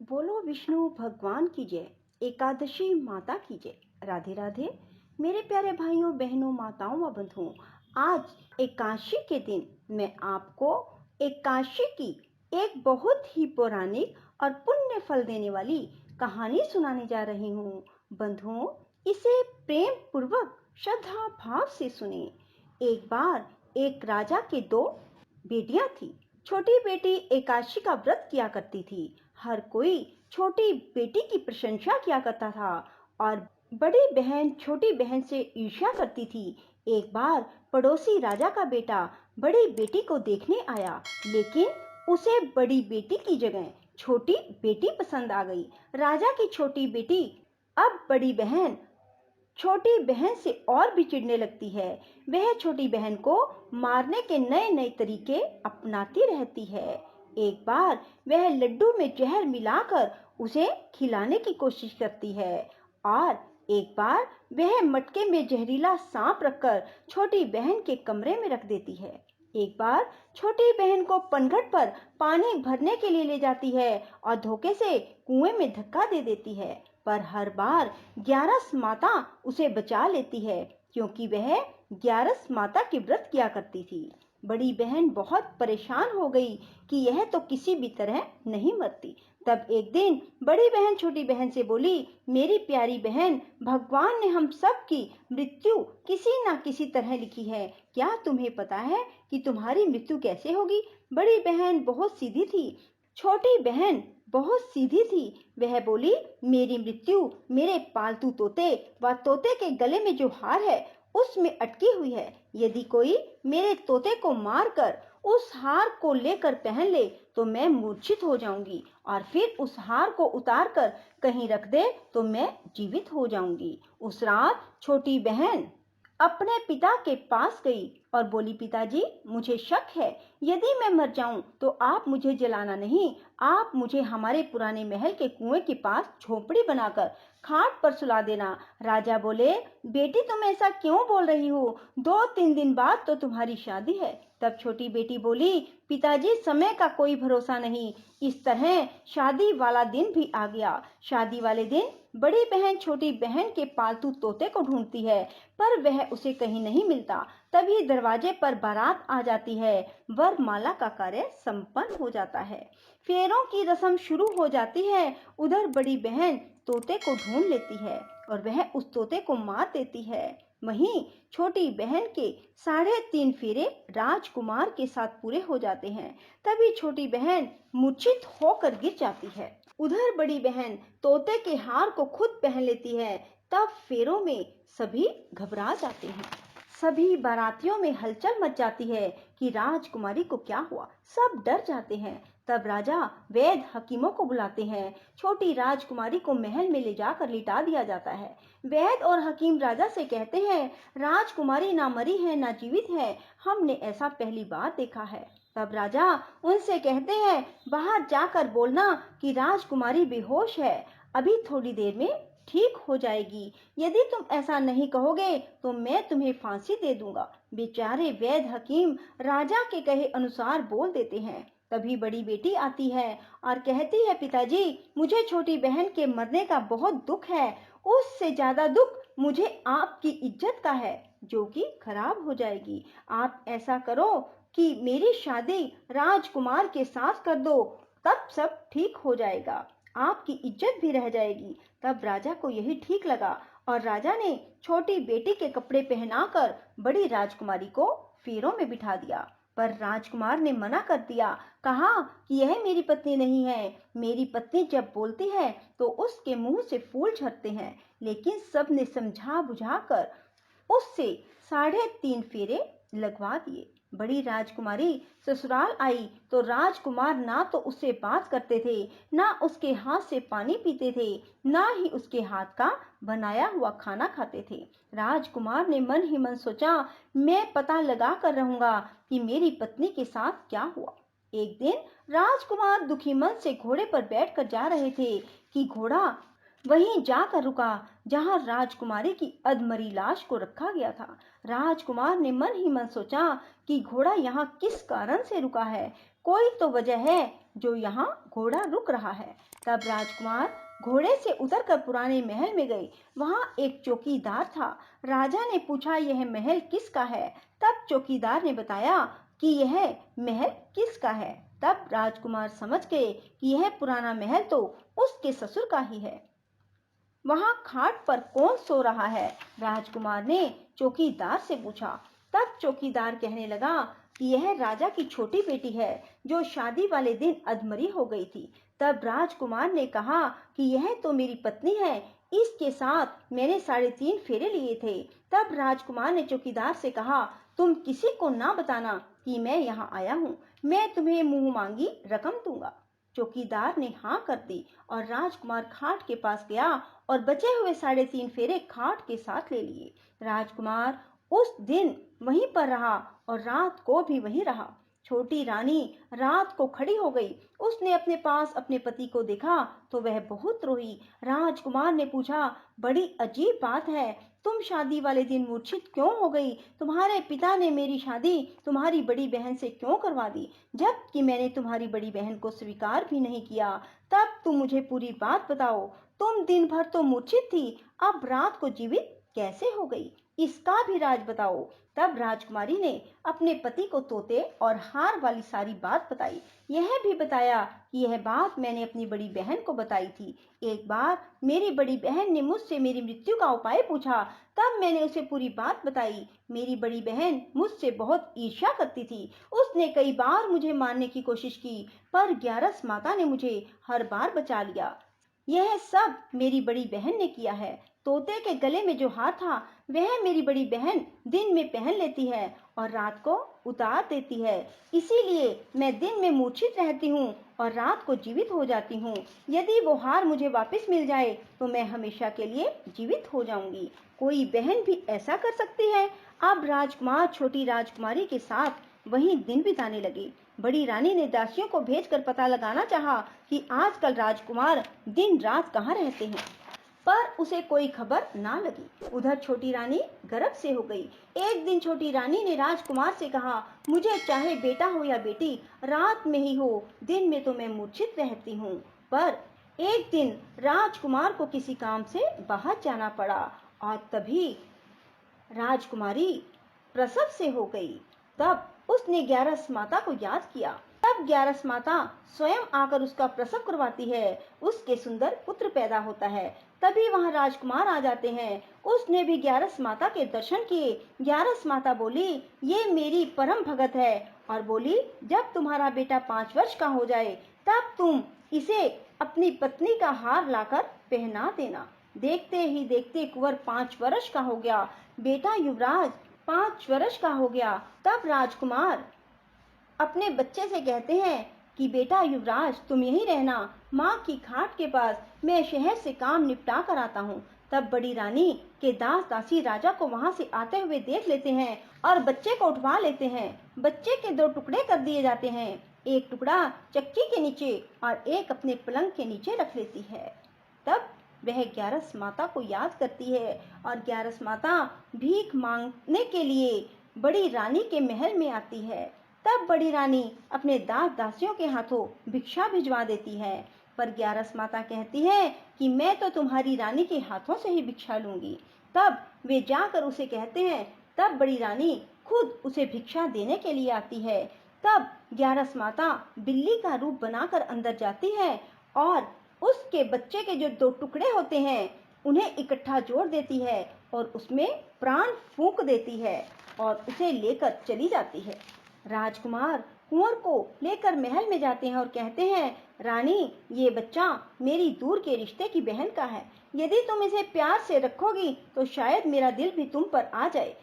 बोलो विष्णु भगवान की जय। एकादशी माता की जय। राधे राधे मेरे प्यारे भाइयों बहनों माताओं व बंधुओं। आज एकादशी के दिन मैं आपको एकादशी की एक बहुत ही पौराणिक और पुण्य फल देने वाली कहानी सुनाने जा रही हूँ। बंधुओं, इसे प्रेम पूर्वक श्रद्धा भाव से सुने। एक बार एक राजा के दो बेटियां थी। छोटी बेटी एकादशी का व्रत किया करती थी। हर कोई छोटी बेटी की प्रशंसा किया करता था और बड़ी बहन छोटी बहन से ईर्ष्या करती थी। एक बार पड़ोसी राजा का बेटा बड़ी बेटी को देखने आया, लेकिन उसे बड़ी बेटी की जगह छोटी बेटी पसंद आ गई। राजा की छोटी बेटी अब बड़ी बहन छोटी बहन से और भी चिढ़ने लगती है। वह छोटी बहन को मारने के नए नए तरीके अपनाती रहती है। एक बार वह लड्डू में जहर मिलाकर उसे खिलाने की कोशिश करती है और एक बार वह मटके में जहरीला सांप रखकर छोटी बहन के कमरे में रख देती है। एक बार छोटी बहन को पनघट पर पानी भरने के लिए ले जाती है और धोखे से कुएं में धक्का दे देती है, पर हर बार ग्यारस माता उसे बचा लेती है, क्योंकि वह ग्यारस माता के व्रत किया करती थी। बड़ी बहन बहुत परेशान हो गई कि यह तो किसी भी तरह नहीं मरती। तब एक दिन बड़ी बहन छोटी बहन से बोली, मेरी प्यारी बहन, भगवान ने हम सब की मृत्यु किसी न किसी तरह लिखी है। क्या तुम्हें पता है कि तुम्हारी मृत्यु कैसे होगी? बड़ी बहन बहुत सीधी थी। छोटी बहन बहुत सीधी थी। वह बोली, मेरी मृत्यु मेरे पालतू तोते व तोते के गले में जो हार है उसमें अटकी हुई है। यदि कोई मेरे तोते को मारकर उस हार को लेकर पहन ले तो मैं मूर्छित हो जाऊंगी, और फिर उस हार को उतार कर कहीं रख दे तो मैं जीवित हो जाऊंगी। उस रात छोटी बहन अपने पिता के पास गई और बोली, पिताजी, मुझे शक है, यदि मैं मर जाऊं तो आप मुझे जलाना नहीं, आप मुझे हमारे पुराने महल के कुएं के पास झोपड़ी बनाकर खाट पर सुला देना। राजा बोले, बेटी, तुम ऐसा क्यों बोल रही हो? 2-3 दिन बाद तो तुम्हारी शादी है। तब छोटी बेटी बोली, पिताजी, समय का कोई भरोसा नहीं। इस तरह शादी वाला दिन भी आ गया। शादी वाले दिन बड़ी बहन छोटी बहन के पालतू तोते को ढूंढती है, पर वह उसे कहीं नहीं मिलता। तभी दरवाजे पर बारात आ जाती है। वरमाला का कार्य संपन्न हो जाता है। फेरों की रस्म शुरू हो जाती है। उधर बड़ी बहन तोते को ढूंढ लेती है और वह उस तोते को मार देती है। वहीं छोटी बहन के 3.5 फेरे राजकुमार के साथ पूरे हो जाते हैं। तभी छोटी बहन मूर्छित होकर गिर जाती है। उधर बड़ी बहन तोते के हार को खुद पहन लेती है। तब फेरों में सभी घबरा जाते हैं। सभी बारातियों में हलचल मच जाती है कि राजकुमारी को क्या हुआ। सब डर जाते हैं। तब राजा वैद्य हकीमों को बुलाते हैं। छोटी राजकुमारी को महल में ले जाकर लिटा दिया जाता है। वैद्य और हकीम राजा से कहते हैं, राजकुमारी ना मरी है ना जीवित है, हमने ऐसा पहली बार देखा है। तब राजा उनसे कहते हैं, बाहर जाकर बोलना कि राजकुमारी बेहोश है, अभी थोड़ी देर में ठीक हो जाएगी। यदि तुम ऐसा नहीं कहोगे तो मैं तुम्हें फांसी दे दूंगा। बेचारे वैद्य हकीम राजा के कहे अनुसार बोल देते हैं। तभी बड़ी बेटी आती है और कहती है, पिताजी, मुझे छोटी बहन के मरने का बहुत दुख है। उससे ज्यादा दुख मुझे आपकी इज्जत का है, जो कि खराब हो जाएगी। आप ऐसा करो कि मेरी शादी राजकुमार के साथ कर दो, तब सब ठीक हो जाएगा, आपकी इज्जत भी रह जाएगी। तब राजा को यही ठीक लगा और राजा ने छोटी बेटी के कपड़े पहनाकर बड़ी राजकुमारी को फेरों में बिठा दिया। पर राजकुमार ने मना कर दिया, कहा कि यह मेरी पत्नी नहीं है। मेरी पत्नी जब बोलती है तो उसके मुंह से फूल झड़ते हैं। लेकिन सब ने समझा बुझाकर उससे 3.5 फेरे लगवा दिए। बड़ी राजकुमारी ससुराल आई तो राजकुमार ना तो उससे बात करते थे, ना उसके हाथ से पानी पीते थे, ना ही उसके हाथ का बनाया हुआ खाना खाते थे। राजकुमार ने मन ही मन सोचा, मैं पता लगा कर रहूंगा कि मेरी पत्नी के साथ क्या हुआ। एक दिन राजकुमार दुखी मन से घोड़े पर बैठकर जा रहे थे कि घोड़ा वहीं जाकर रुका जहां राजकुमारी की अधमरी लाश को रखा गया था। राजकुमार ने मन ही मन सोचा कि घोड़ा यहाँ किस कारण से रुका है, कोई तो वजह है जो यहाँ घोड़ा रुक रहा है। तब राजकुमार घोड़े से उतरकर पुराने महल में गए। वहाँ एक चौकीदार था। राजा ने पूछा, यह महल किसका है? तब चौकीदार ने बताया कि यह महल किसका है। तब राजकुमार समझ गए कि यह पुराना महल तो उसके ससुर का ही है। वहाँ खाट पर कौन सो रहा है? राजकुमार ने चौकीदार से पूछा। तब चौकीदार कहने लगा कि यह राजा की छोटी बेटी है, जो शादी वाले दिन अधमरी हो गई थी। तब राजकुमार ने कहा कि यह तो मेरी पत्नी है, इसके साथ मैंने 3.5 फेरे लिए थे। तब राजकुमार ने चौकीदार से कहा, तुम किसी को ना बताना कि मैं यहाँ आया हूँ, मैं तुम्हें मुंह मांगी रकम दूंगा। चौकीदार ने हाँ कर दी और राजकुमार खाट के पास गया और बचे हुए 3.5 फेरे खाट के साथ ले लिए। राजकुमार उस दिन वहीं पर रहा और रात को भी वहीं रहा। छोटी रानी रात को खड़ी हो गई। उसने अपने पास अपने पति को देखा तो वह बहुत रोई। राजकुमार ने पूछा, बड़ी अजीब बात है, तुम शादी वाले दिन मूर्छित क्यों हो गई? तुम्हारे पिता ने मेरी शादी तुम्हारी बड़ी बहन से क्यों करवा दी, जबकि मैंने तुम्हारी बड़ी बहन को स्वीकार भी नहीं किया? तब तुम मुझे पूरी बात बताओ। तुम दिन भर तो मूर्छित थी, अब रात को जीवित कैसे हो गई? इसका भी राज बताओ। तब राजकुमारी ने अपने पति को तोते और हार वाली सारी बात बताई। यह भी बताया कि यह बात मैंने अपनी बड़ी बहन को बताई थी। एक बार मेरी बड़ी बहन ने मुझसे मेरी मृत्यु का उपाय पूछा, तब मैंने उसे पूरी बात बताई। मेरी बड़ी बहन मुझसे बहुत ईर्ष्या करती थी। उसने कई बार मुझे मारने की कोशिश की, पर ग्यारस माता ने मुझे हर बार बचा लिया। यह सब मेरी बड़ी बहन ने किया है। तोते के गले में जो हार था वह मेरी बड़ी बहन दिन में पहन लेती है और रात को उतार देती है। इसीलिए मैं दिन में मूर्छित रहती हूँ और रात को जीवित हो जाती हूँ। यदि वो हार मुझे वापस मिल जाए तो मैं हमेशा के लिए जीवित हो जाऊंगी। कोई बहन भी ऐसा कर सकती है? अब राजकुमार छोटी राजकुमारी के साथ वहीं दिन बिताने लगे। बड़ी रानी ने दासियों को भेजकर पता लगाना चाहा कि आजकल राजकुमार दिन रात कहाँ रहते हैं, पर उसे कोई खबर ना लगी। उधर छोटी रानी गर्भ से हो गई। एक दिन छोटी रानी ने राजकुमार से कहा, मुझे चाहे बेटा हो या बेटी, रात में ही हो, दिन में तो मैं मूर्छित रहती हूँ। पर एक दिन राजकुमार को किसी काम से बाहर जाना पड़ा और तभी राजकुमारी प्रसव से हो गई। तब उसने ग्यारस माता को याद किया। तब ग्यारस माता स्वयं आकर उसका प्रसव करवाती है। उसके सुंदर पुत्र पैदा होता है। तभी वहां राजकुमार आ जाते हैं। उसने भी ग्यारस माता के दर्शन किए। ग्यारस माता बोली, ये मेरी परम भगत है, और बोली, जब तुम्हारा बेटा 5 वर्ष का हो जाए तब तुम इसे अपनी पत्नी का हार लाकर पहना देना। देखते ही देखते कुंवर 5 वर्ष का हो गया। बेटा युवराज 5 वर्ष का हो गया। तब राजकुमार अपने बच्चे से कहते हैं कि बेटा युवराज, तुम यहीं रहना, माँ की खाट के पास, मैं शहर से काम निपटा कर आता हूँ। तब बड़ी रानी के दास दासी राजा को वहां से आते हुए देख लेते हैं और बच्चे को उठवा लेते हैं। बच्चे के 2 टुकड़े कर दिए जाते हैं, एक टुकड़ा चक्की के नीचे और एक अपने पलंग के नीचे रख लेती है। तब वह ग्यारस माता को याद करती है और ग्यारस माता भीख मांगने के लिए बड़ी रानी के महल में आती है। तब बड़ी रानी अपने दास दासियों के हाथों भिक्षा भिजवा देती है, पर ग्यारस माता कहती है कि मैं तो तुम्हारी रानी के हाथों से ही भिक्षा लूंगी। तब वे जाकर उसे कहते हैं। तब बड़ी रानी खुद उसे भिक्षा देने के लिए आती है। तब ग्यारस माता बिल्ली का रूप बनाकर अंदर जाती है और उसके बच्चे के जो 2 टुकड़े होते हैं उन्हें इकट्ठा जोड़ देती है और उसमें प्राण फूंक देती है और उसे लेकर चली जाती है। राजकुमार कुंवर को लेकर महल में जाते हैं और कहते हैं, रानी, ये बच्चा मेरी दूर के रिश्ते की बहन का है। यदि तुम इसे प्यार से रखोगी तो शायद मेरा दिल भी तुम पर आ जाए।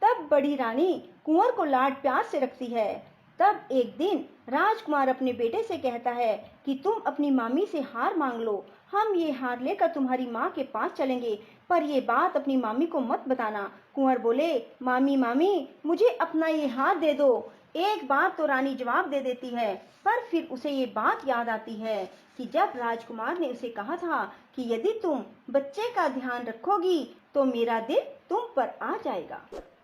तब बड़ी रानी कुंवर को लाड प्यार से रखती है। तब एक दिन राजकुमार अपने बेटे से कहता है कि तुम अपनी मामी से हार मांग लो, हम ये हार लेकर तुम्हारी माँ के पास चलेंगे, पर ये बात अपनी मामी को मत बताना। कुंवर बोले, मामी मामी, मुझे अपना ये हार दे दो। एक बार तो रानी जवाब दे देती है, पर फिर उसे ये बात याद आती है कि जब राजकुमार ने उसे कहा था कि यदि तुम बच्चे का ध्यान रखोगी तो मेरा दिल तुम पर आ जाएगा।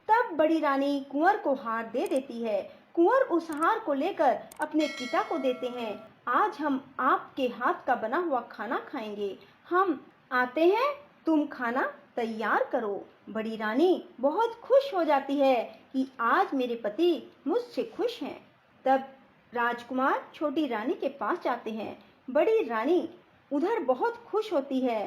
तब बड़ी रानी कुंवर को हार दे देती है। कुंवर उस हार को लेकर अपने पिता को देते हैं। आज हम आपके हाथ का बना हुआ खाना खाएंगे। हम आते हैं, तुम खाना तैयार करो। बड़ी रानी बहुत खुश हो जाती है कि आज मेरे पति मुझसे खुश हैं। तब राजकुमार छोटी रानी के पास जाते हैं। बड़ी रानी उधर बहुत खुश होती है।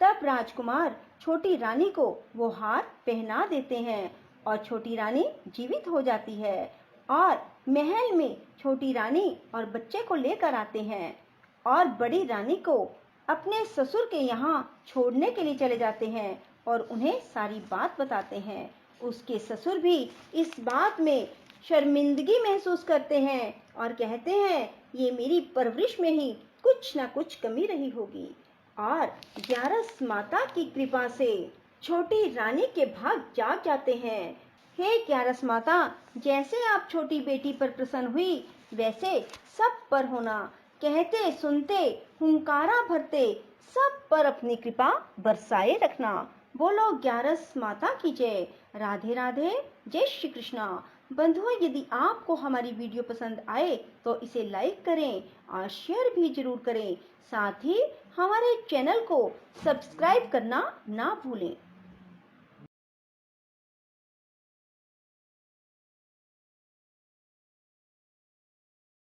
तब राजकुमार छोटी रानी को वो हार पहना देते हैं और छोटी रानी जीवित हो जाती है और महल में छोटी रानी और बच्चे को लेकर आते हैं और बड़ी रानी को अपने ससुर के यहाँ छोड़ने के लिए चले जाते हैं और उन्हें सारी बात बताते हैं। उसके ससुर भी इस बात में शर्मिंदगी महसूस करते हैं और कहते हैं, ये मेरी परवरिश में ही कुछ ना कुछ कमी रही होगी। और ग्यारस माता की कृपा से छोटी रानी के भाग जाग जाते हैं। हे ग्यारस माता, जैसे आप छोटी बेटी पर प्रसन्न हुई वैसे सब पर होना। कहते सुनते हुंकारा भरते सब पर अपनी कृपा बरसाए रखना। बोलो ग्यारस माता की जय। राधे राधे। जय श्री कृष्णा। बंधुओं, यदि आपको हमारी वीडियो पसंद आए तो इसे लाइक करें और शेयर भी जरूर करें। साथ ही हमारे चैनल को सब्सक्राइब करना ना भूलें।